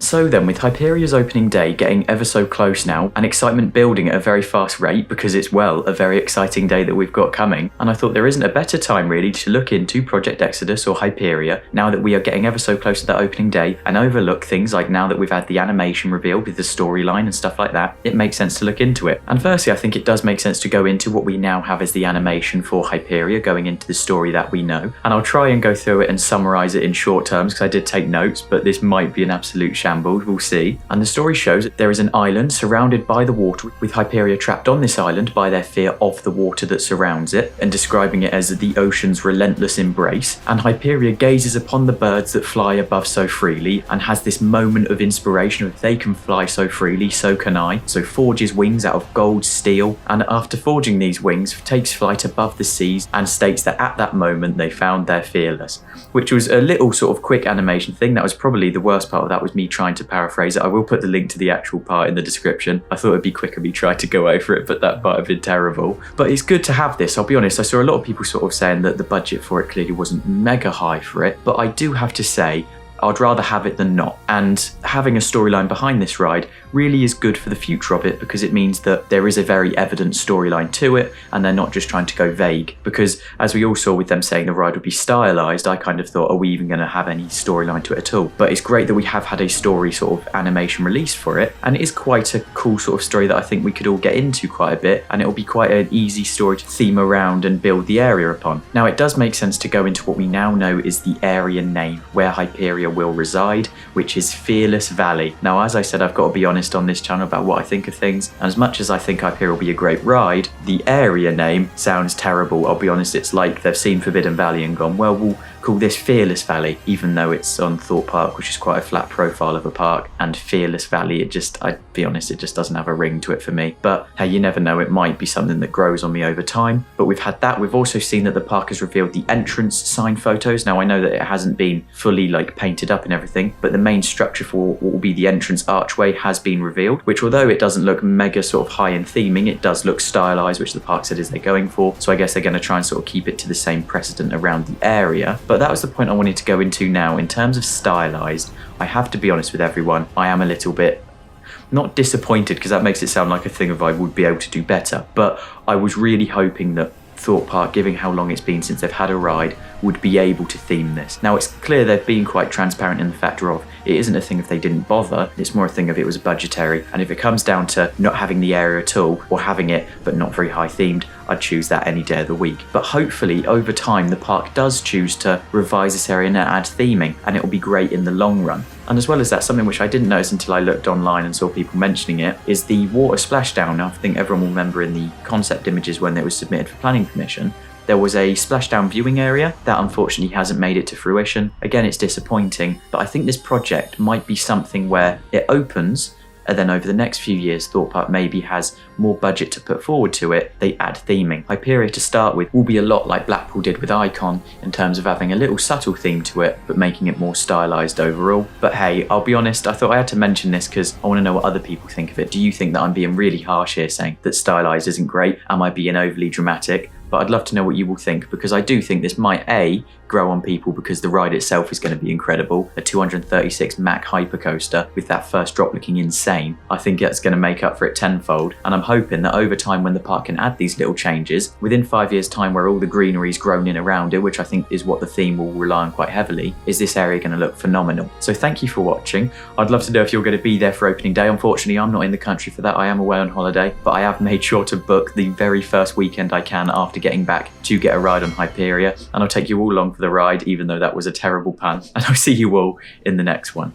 So then, with Hyperia's opening day getting ever so close now, and excitement building at a very fast rate because it's, well, a very exciting day that we've got coming, and I thought there isn't a better time really to look into Project Exodus or Hyperia now that we are getting ever so close to that opening day and overlook things like now that we've had the animation revealed with the storyline and stuff like that, it makes sense to look into it. And firstly, I think it does make sense to go into what we now have as the animation for Hyperia, going into the story that we know. And I'll try and go through it and summarise it in short terms because I did take notes, but this might be an absolute shambles, we'll see. And the story shows that there is an island surrounded by the water, with Hyperia trapped on this island by their fear of the water that surrounds it, and describing it as the ocean's relentless embrace. And Hyperia gazes upon the birds that fly above so freely and has this moment of inspiration of, if they can fly so freely, so can I. So forges wings out of gold steel, and after forging these wings, takes flight above the seas and states that at that moment they found their fearless, which was a little sort of quick animation thing. That was probably the worst part of that, was me trying to paraphrase it. I will put the link to the actual part in the description. I thought it'd be quicker me try to go over it, but that might have been terrible. But it's good to have this, I'll be honest. I saw a lot of people sort of saying that the budget for it clearly wasn't mega high for it, but I do have to say I'd rather have it than not. And having a storyline behind this ride really is good for the future of it, because it means that there is a very evident storyline to it and they're not just trying to go vague. Because as we all saw with them saying the ride would be stylized, I kind of thought, are we even going to have any storyline to it at all? But it's great that we have had a story sort of animation release for it, and it is quite a cool sort of story that I think we could all get into quite a bit, and it'll be quite an easy story to theme around and build the area upon. Now, it does make sense to go into what we now know is the area name where Hyperia will reside, which is Fearless Valley. Now, as I said, I've got to be honest on this channel about what I think of things, and as much as I think Hyperia will be a great ride, the area name sounds terrible. I'll be honest, it's like they've seen Forbidden Valley and gone, well, we'll call this Fearless Valley, even though it's on Thorpe Park, which is quite a flat profile of a park, and Fearless Valley, it just, I'd be honest, it just doesn't have a ring to it for me. But hey, you never know, it might be something that grows on me over time. But we've had that. We've also seen that the park has revealed the entrance sign photos. Now, I know that it hasn't been fully like painted up and everything, but the main structure for what will be the entrance archway has been revealed, which, although it doesn't look mega sort of high in theming, it does look stylized, which the park said is they're going for. So I guess they're going to try and sort of keep it to the same precedent around the area. But that was the point I wanted to go into now. In terms of stylized, I have to be honest with everyone, I am a little bit not disappointed, because that makes it sound like a thing of I would be able to do better, but I was really hoping that Thorpe Park, given how long it's been since they've had a ride, would be able to theme this. Now, it's clear they've been quite transparent in the factor of it isn't a thing if they didn't bother, it's more a thing of it was budgetary, and if it comes down to not having the area at all, or having it but not very high themed, I'd choose that any day of the week. But hopefully over time the park does choose to revise this area and add theming, and it will be great in the long run. And as well as that, something which I didn't notice until I looked online and saw people mentioning it is the water splashdown. Now, I think everyone will remember in the concept images when it was submitted for planning permission, there was a splashdown viewing area that unfortunately hasn't made it to fruition. Again, it's disappointing, but I think this project might be something where it opens, and then over the next few years, Thorpe Park maybe has more budget to put forward to it, they add theming. Hyperia, to start with, will be a lot like Blackpool did with Icon in terms of having a little subtle theme to it, but making it more stylized overall. But hey, I'll be honest, I thought I had to mention this because I want to know what other people think of it. Do you think that I'm being really harsh here saying that stylized isn't great? Am I being overly dramatic? But I'd love to know what you will think, because I do think this might A, grow on people because the ride itself is going to be incredible. A 236 Mach hypercoaster with that first drop looking insane. I think that's going to make up for it tenfold, and I'm hoping that over time, when the park can add these little changes, within 5 years time where all the greenery's grown in around it, which I think is what the theme will rely on quite heavily, is this area going to look phenomenal. So thank you for watching. I'd love to know if you're going to be there for opening day. Unfortunately, I'm not in the country for that. I am away on holiday, but I have made sure to book the very first weekend I can after getting back to get a ride on Hyperia, and I'll take you all along for the ride, even though that was a terrible pun, and I'll see you all in the next one.